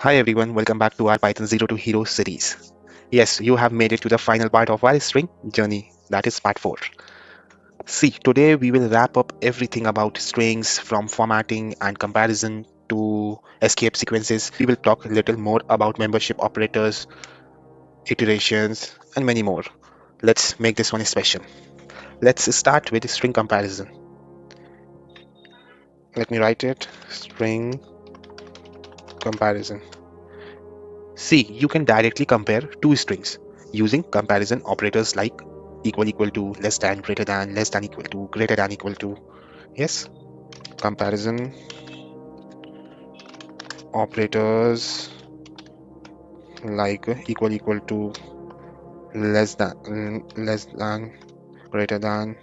Hi everyone, welcome back to our Python 0 to Hero series. Yes, you have made it to the final part of our string journey, that is part 4. See, today we will wrap up everything about strings from formatting and comparison to escape sequences. We will talk a little more about membership operators, iterations, and many more. Let's make this one special. Let's start with string comparison. Let me write it, string comparison. See, you can directly compare two strings using comparison operators like equal to, less than equal to, greater than equal to. Yes, comparison operators like equal to, less than, greater than,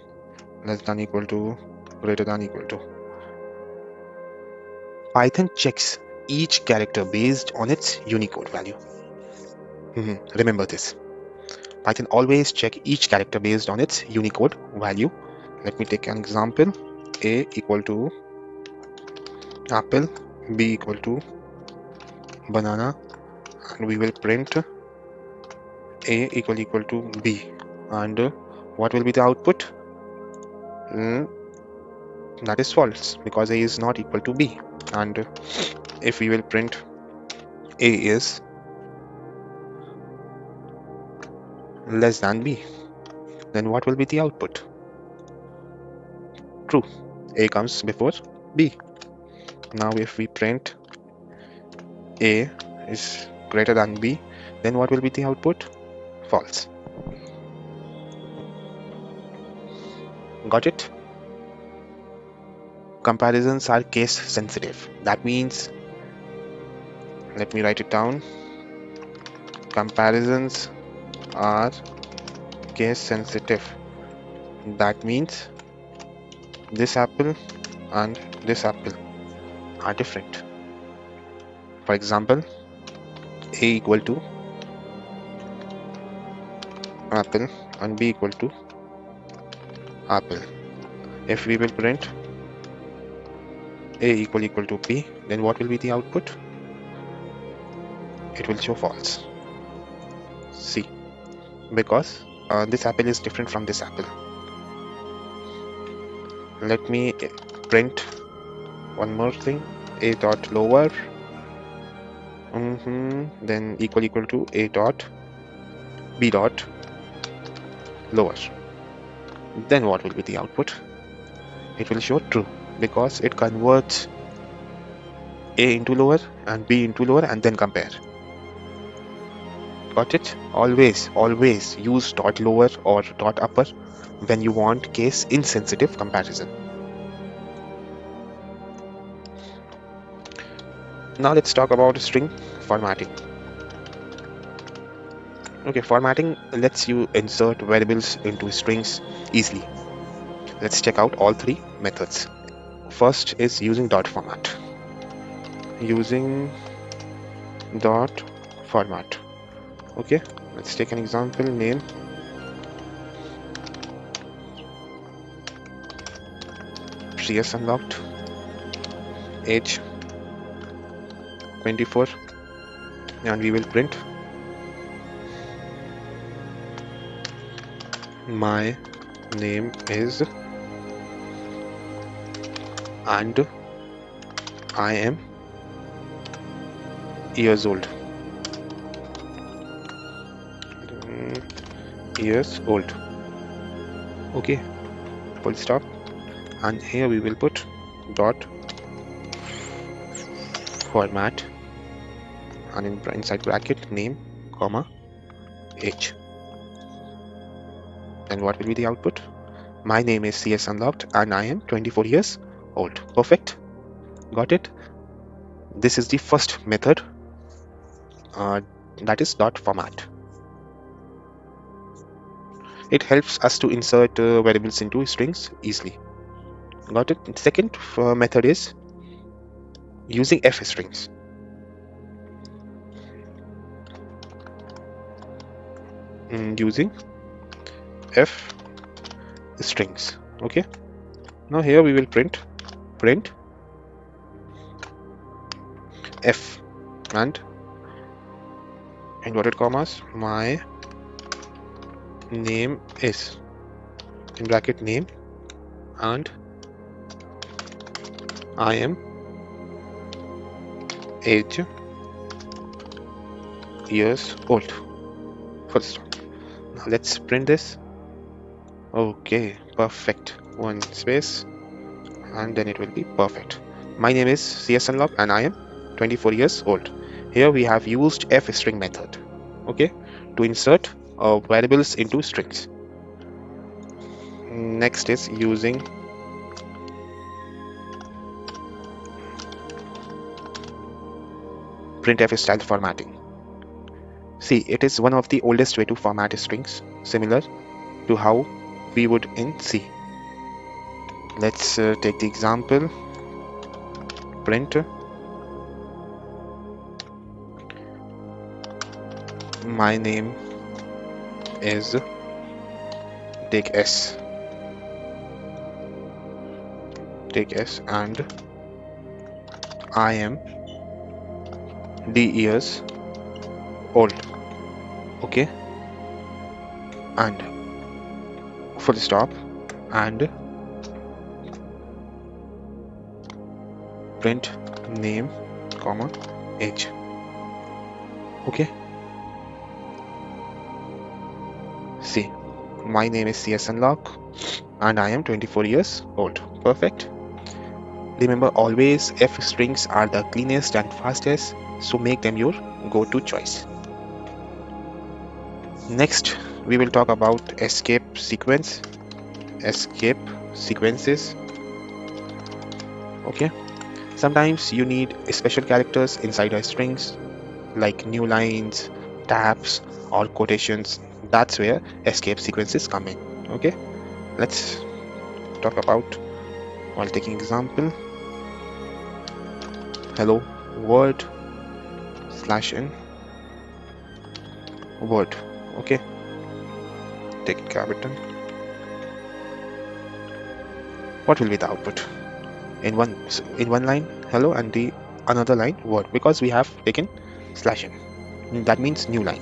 less than equal to, greater than equal to. Python checks each character based on its Unicode value. Remember this. Python always check each character based on its Unicode value. Let me take an example. A equal to apple, B equal to banana, and we will print A equal to B. And what will be the output? That is false because A is not equal to B. And if we will print A is less than B, then what will be the output? True, A comes before B. Now if we print A is greater than B, then what will be the output? False. Got it? Comparisons are case sensitive. That means, let me write it down. Comparisons are case sensitive. That means this apple and this apple are different. For example, A equal to apple and B equal to apple. If we will print A equal to B, then what will be the output? It will show false. See, because this apple is different from this apple. Let me print one more thing. A dot lower, then equal to A dot B dot lower. Then what will be the output? It will show true because it converts A into lower and B into lower and then compare. Got it? Always use dot lower or dot upper when you want case insensitive comparison. Now let's talk about string formatting. Okay, formatting lets you insert variables into strings easily. Let's check out all three methods. First is using dot format. Using dot format. Okay, let's take an example. Name, CS unlocked, age 24, and we will print my name is and I am years old. Years old. Okay, full stop. And here we will put dot format and inside bracket name comma age. And what will be the output? My name is CS unlocked and I am 24 years old. Perfect. Got it? This is the first method, that is dot format. It helps us to insert variables into strings easily. Got it? Second method is using F strings. Using F strings. Okay. Now here we will print F and inverted commas, my name is, in bracket name, and I am age years old. Full stop. Now let's print this. Okay, perfect. One space, and then it will be perfect. My name is CS Unlock and I am 24 years old. Here we have used fString method, okay, to insert variables into strings. Next is using printf style formatting. See, it is one of the oldest way to format strings, similar to how we would in C. Let's take the example, print my name is, take S and I am D years old, okay, and full stop, and print name comma age, okay. See, my name is CS Unlock and I am 24 years old. Perfect. Remember, always F strings are the cleanest and fastest, so make them your go-to choice. Next, we will talk about escape sequences. Okay. Sometimes you need special characters inside your strings, like new lines, tabs, or quotations. That's where escape sequences come in. Okay. Let's talk about, while taking example, hello world /n word, okay, take a capital. What will be the output? In one line hello and the another line word, because we have taken /n, that means new line.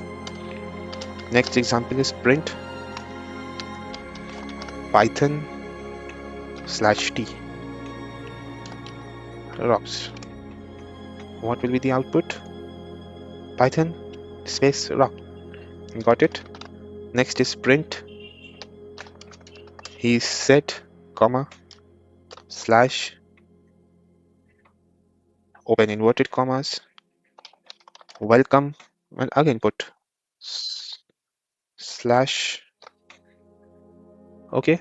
Next example is print python /t rocks. What will be the output? Python space rock. Got it? Next is print he said comma slash open inverted commas welcome, and again put slash, okay.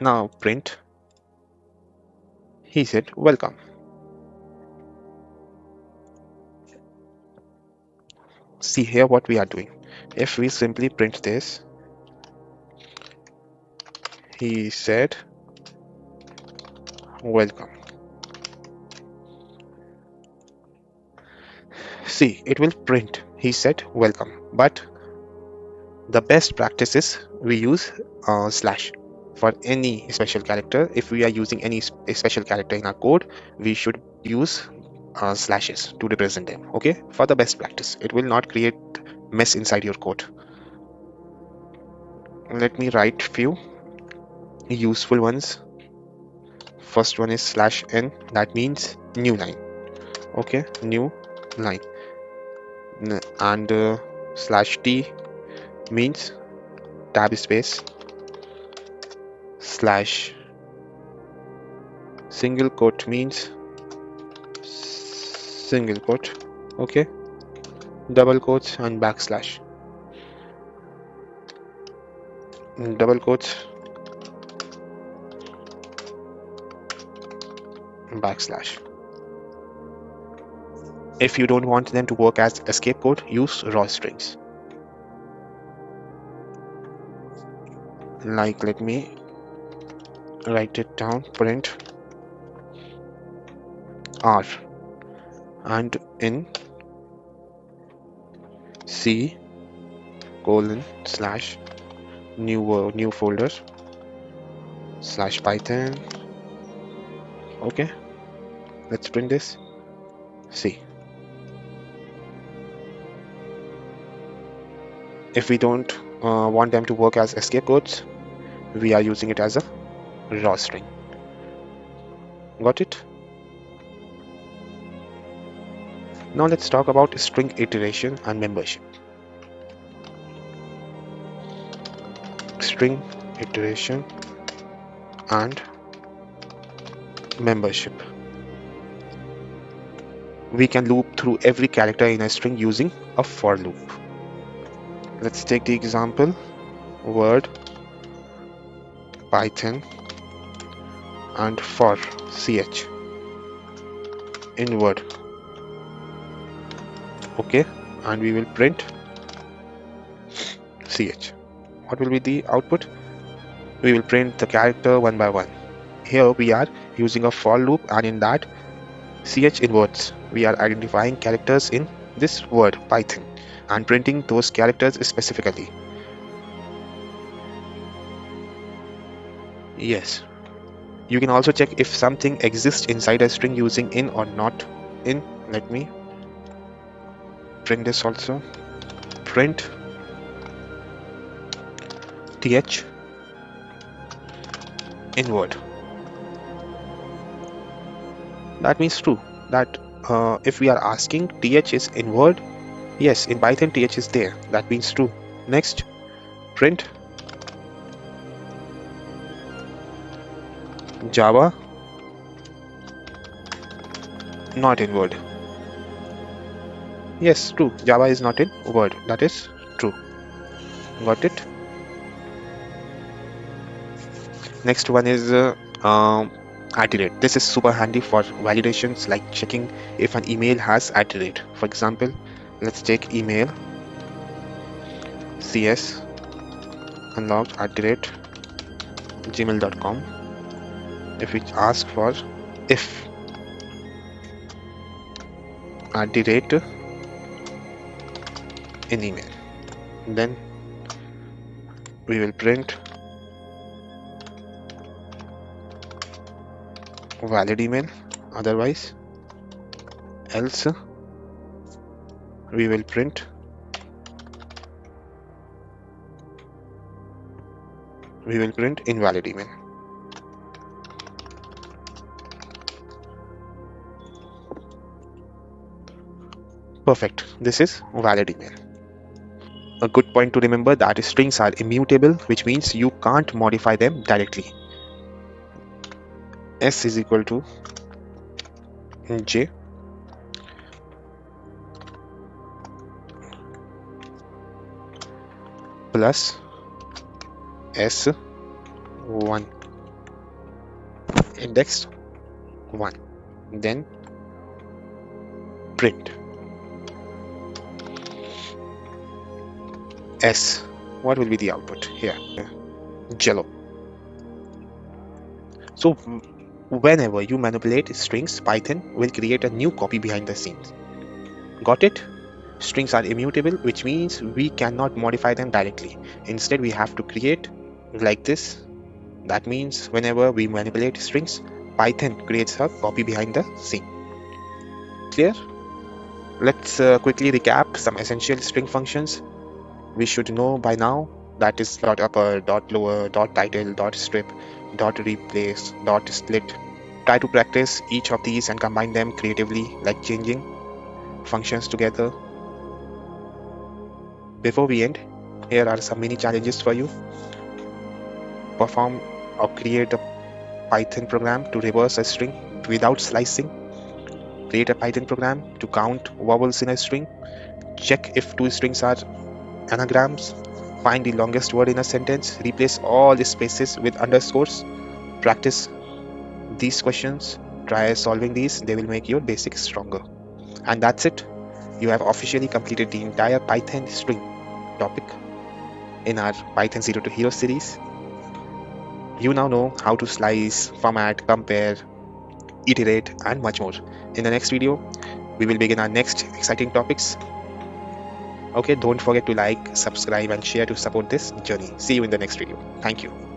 Now print he said welcome. See here what we are doing. If we simply print this, he said welcome. See, it will print he said welcome, but the best practice is we use slash for any special character. If we are using any special character in our code, we should use slashes to represent them, okay, for the best practice. It will not create mess inside your code. Let me write few useful ones. First one is /n, that means new line, okay, new line. And /t means tab space slash single quote means single quote, okay, double quotes and backslash, double quotes, backslash. If you don't want them to work as escape code, use raw strings. Like, let me write it down, print r, and in C / new folder /python, okay. Let's print this. See, If we don't want them to work as escape codes, we are using it as a raw string. Got it? Now let's talk about string iteration and membership. String iteration and membership. We can loop through every character in a string using a for loop. Let's take the example word, Python, and for ch in word. Okay, and we will print ch. What will be the output? We will print the character one by one. Here we are using a for loop, and in that ch in words, we are identifying characters in this word Python and printing those characters specifically. Yes. You can also check if something exists inside a string using in or not in. Let me print this also. Print th in word. That means true. That if we are asking th is in word, yes, in Python th is there. That means true. Next, print Java not in word. Yes, true. Java is not in word. That is true. Got it? Next one is @. This is super handy for validations like checking if an email has @. For example, let's take email cs unlocked @gmail.com. If we ask for if @ in email, then we will print valid email, otherwise else we will print invalid email. Perfect. This is valid email. A good point to remember that strings are immutable, which means you can't modify them directly. S is equal to J plus S1 index 1, then print S. What will be the output here? Jello. So whenever you manipulate strings, Python will create a new copy behind the scenes. Got it? Strings are immutable, which means we cannot modify them directly. Instead, we have to create like this. That means whenever we manipulate strings, Python creates a copy behind the scene. Clear? Let's quickly recap some essential string functions we should know by now. That is .upper, .lower, .title, .strip, .replace, .split. Try to practice each of these and combine them creatively, like changing functions together. Before we end, here are some mini challenges for you. Perform or create a Python program to reverse a string without slicing. Create a Python program to count vowels in a string. Check if two strings are anagrams. Find the longest word in a sentence. Replace all the spaces with underscores. Practice these questions. Try solving these. They will make your basics stronger. And that's it. You have officially completed the entire Python string topic in our Python 0 to Hero series. You now know how to slice, format, compare, iterate, and much more. In the next video, we will begin our next exciting topics. Okay, don't forget to like, subscribe, and share to support this journey. See you in the next video. Thank you.